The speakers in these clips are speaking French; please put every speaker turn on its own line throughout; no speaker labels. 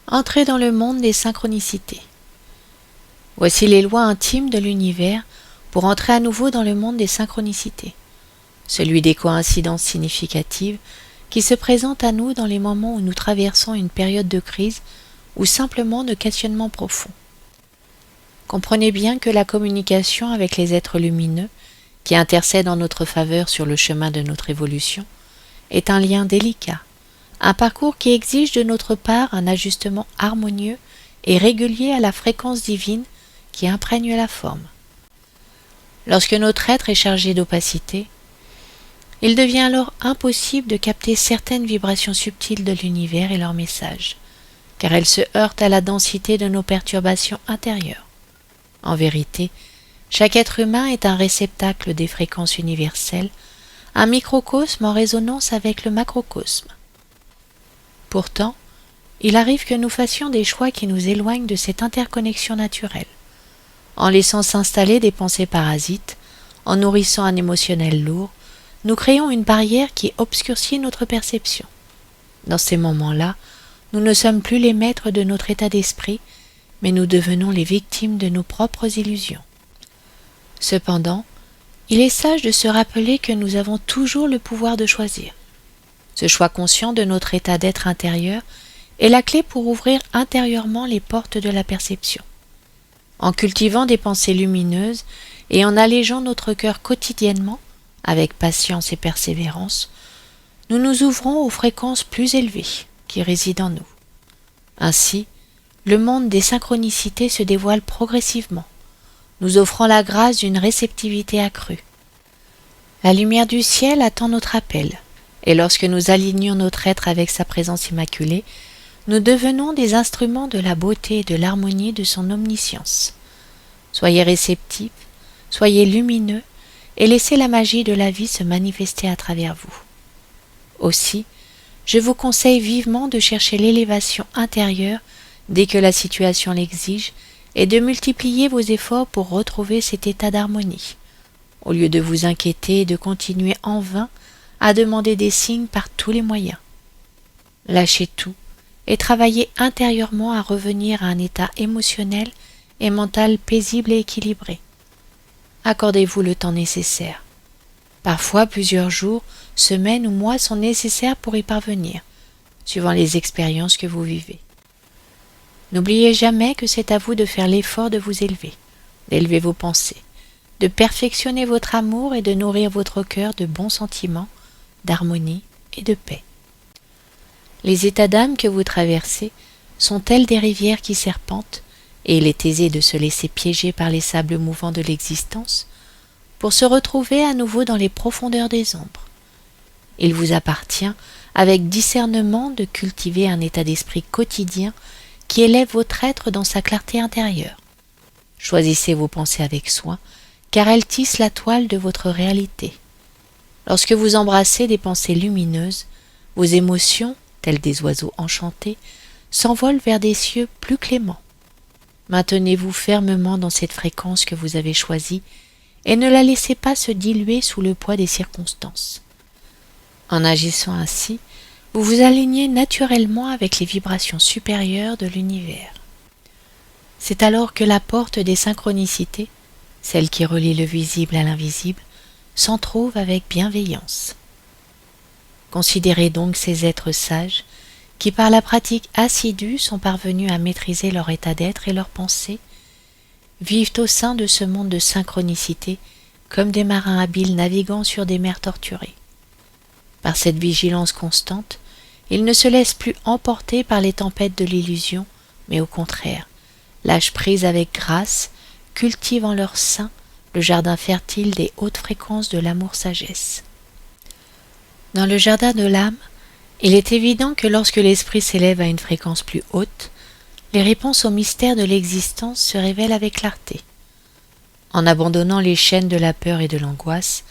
Entrez dans le monde des synchronicités. Voici les lois intimes de l'univers pour entrer à nouveau dans le monde des synchronicités, celui des coïncidences significatives qui se présentent à nous dans les moments où nous traversons une période de crise ou simplement de questionnement profond. Comprenez bien que la communication avec les êtres lumineux, qui intercèdent en notre faveur sur le chemin de notre évolution, est un lien délicat, un parcours qui exige de notre part un ajustement harmonieux et régulier à la fréquence divine qui imprègne la forme. Lorsque notre être est chargé d'opacité, il devient alors impossible de capter certaines vibrations subtiles de l'univers et leurs messages, car elles se heurtent à la densité de nos perturbations intérieures. En vérité, chaque être humain est un réceptacle des fréquences universelles, un microcosme en résonance avec le macrocosme. Pourtant, il arrive que nous fassions des choix qui nous éloignent de cette interconnexion naturelle, en laissant s'installer des pensées parasites, en nourrissant un émotionnel lourd, nous créons une barrière qui obscurcit notre perception. Dans ces moments-là, nous ne sommes plus les maîtres de notre état d'esprit, mais nous devenons les victimes de nos propres illusions. Cependant, il est sage de se rappeler que nous avons toujours le pouvoir de choisir. Ce choix conscient de notre état d'être intérieur est la clé pour ouvrir intérieurement les portes de la perception. En cultivant des pensées lumineuses et en allégeant notre cœur quotidiennement, avec patience et persévérance, nous nous ouvrons aux fréquences plus élevées qui résident en nous. Ainsi, le monde des synchronicités se dévoile progressivement, nous offrant la grâce d'une réceptivité accrue. La lumière du ciel attend notre appel, et lorsque nous alignons notre être avec sa présence immaculée, nous devenons des instruments de la beauté et de l'harmonie de son omniscience. Soyez réceptifs, soyez lumineux, et laissez la magie de la vie se manifester à travers vous. Aussi, je vous conseille vivement de chercher l'élévation intérieure dès que la situation l'exige et de multiplier vos efforts pour retrouver cet état d'harmonie, au lieu de vous inquiéter et de continuer en vain à demander des signes par tous les moyens. Lâchez tout et travaillez intérieurement à revenir à un état émotionnel et mental paisible et équilibré. Accordez-vous le temps nécessaire. Parfois, plusieurs jours, semaines ou mois sont nécessaires pour y parvenir, suivant les expériences que vous vivez. N'oubliez jamais que c'est à vous de faire l'effort de vous élever, d'élever vos pensées, de perfectionner votre amour et de nourrir votre cœur de bons sentiments, d'harmonie et de paix. Les états d'âme que vous traversez sont tels des rivières qui serpentent, et il est aisé de se laisser piéger par les sables mouvants de l'existence pour se retrouver à nouveau dans les profondeurs des ombres. Il vous appartient, avec discernement, de cultiver un état d'esprit quotidien qui élève votre être dans sa clarté intérieure. Choisissez vos pensées avec soin, car elles tissent la toile de votre réalité. Lorsque vous embrassez des pensées lumineuses, vos émotions, telles des oiseaux enchantés, s'envolent vers des cieux plus cléments. Maintenez-vous fermement dans cette fréquence que vous avez choisie et ne la laissez pas se diluer sous le poids des circonstances. En agissant ainsi, vous vous alignez naturellement avec les vibrations supérieures de l'univers. C'est alors que la porte des synchronicités, celle qui relie le visible à l'invisible, s'entr'ouvre avec bienveillance. Considérez donc ces êtres sages qui par la pratique assidue sont parvenus à maîtriser leur état d'être et leurs pensées, vivent au sein de ce monde de synchronicité comme des marins habiles naviguant sur des mers torturées. Par cette vigilance constante, ils ne se laissent plus emporter par les tempêtes de l'illusion, mais au contraire, lâchent prise avec grâce, cultivent en leur sein le jardin fertile des hautes fréquences de l'amour-sagesse. Dans le jardin de l'âme, il est évident que lorsque l'esprit s'élève à une fréquence plus haute, les réponses aux mystères de l'existence se révèlent avec clarté. En abandonnant les chaînes de la peur et de l'angoisse,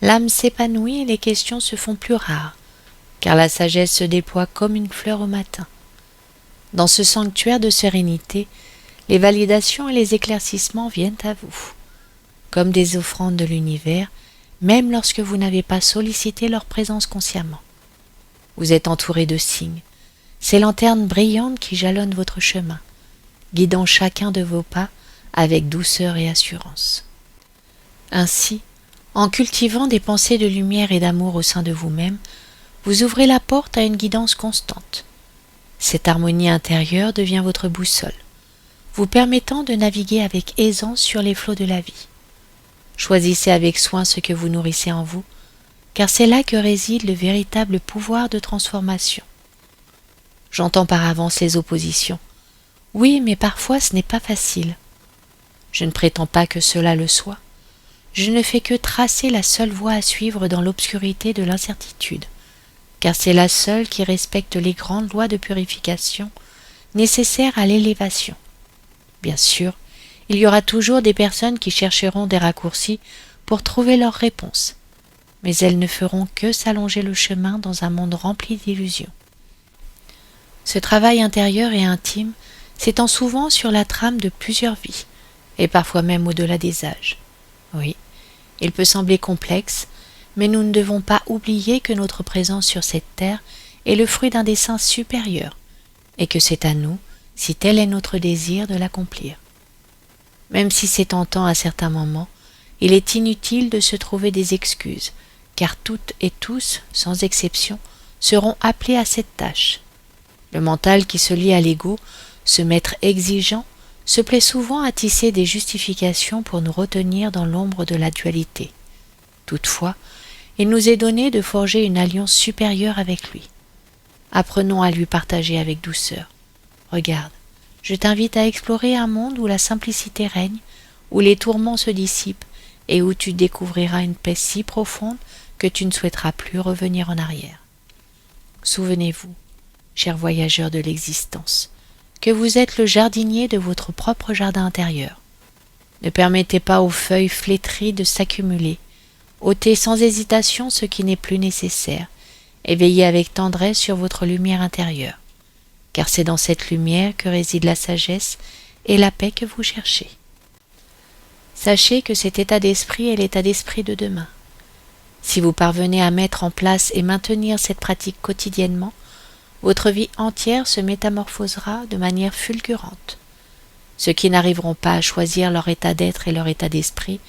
l'âme s'épanouit et les questions se font plus rares, car la sagesse se déploie comme une fleur au matin. Dans ce sanctuaire de sérénité, les validations et les éclaircissements viennent à vous, comme des offrandes de l'univers, même lorsque vous n'avez pas sollicité leur présence consciemment. Vous êtes entouré de signes, ces lanternes brillantes qui jalonnent votre chemin, guidant chacun de vos pas avec douceur et assurance. Ainsi, en cultivant des pensées de lumière et d'amour au sein de vous-même, vous ouvrez la porte à une guidance constante. Cette harmonie intérieure devient votre boussole, vous permettant de naviguer avec aisance sur les flots de la vie. Choisissez avec soin ce que vous nourrissez en vous, car c'est là que réside le véritable pouvoir de transformation. J'entends par avance les oppositions. Oui, mais parfois ce n'est pas facile. Je ne prétends pas que cela le soit. Je ne fais que tracer la seule voie à suivre dans l'obscurité de l'incertitude, car c'est la seule qui respecte les grandes lois de purification nécessaires à l'élévation. Bien sûr, il y aura toujours des personnes qui chercheront des raccourcis pour trouver leur réponse, mais elles ne feront que s'allonger le chemin dans un monde rempli d'illusions. Ce travail intérieur et intime s'étend souvent sur la trame de plusieurs vies, et parfois même au-delà des âges. Oui, il peut sembler complexe, mais nous ne devons pas oublier que notre présence sur cette terre est le fruit d'un dessein supérieur, et que c'est à nous, si tel est notre désir, de l'accomplir. Même si c'est tentant à certains moments, il est inutile de se trouver des excuses, car toutes et tous, sans exception, seront appelés à cette tâche. Le mental qui se lie à l'ego, ce maître exigeant, se plaît souvent à tisser des justifications pour nous retenir dans l'ombre de la dualité. Toutefois, il nous est donné de forger une alliance supérieure avec lui. Apprenons à lui partager avec douceur. Regarde, je t'invite à explorer un monde où la simplicité règne, où les tourments se dissipent et où tu découvriras une paix si profonde que tu ne souhaiteras plus revenir en arrière. Souvenez-vous, chers voyageurs de l'existence, que vous êtes le jardinier de votre propre jardin intérieur. Ne permettez pas aux feuilles flétries de s'accumuler. Ôtez sans hésitation ce qui n'est plus nécessaire, et veillez avec tendresse sur votre lumière intérieure, car c'est dans cette lumière que réside la sagesse et la paix que vous cherchez. Sachez que cet état d'esprit est l'état d'esprit de demain. Si vous parvenez à mettre en place et maintenir cette pratique quotidiennement, votre vie entière se métamorphosera de manière fulgurante. Ceux qui n'arriveront pas à choisir leur état d'être et leur état d'esprit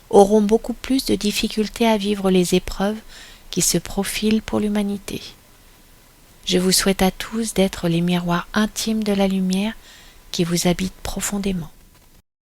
auront beaucoup plus de difficultés à vivre les épreuves qui se profilent pour l'humanité. Je vous souhaite à tous d'être les miroirs intimes de la lumière qui vous habite profondément.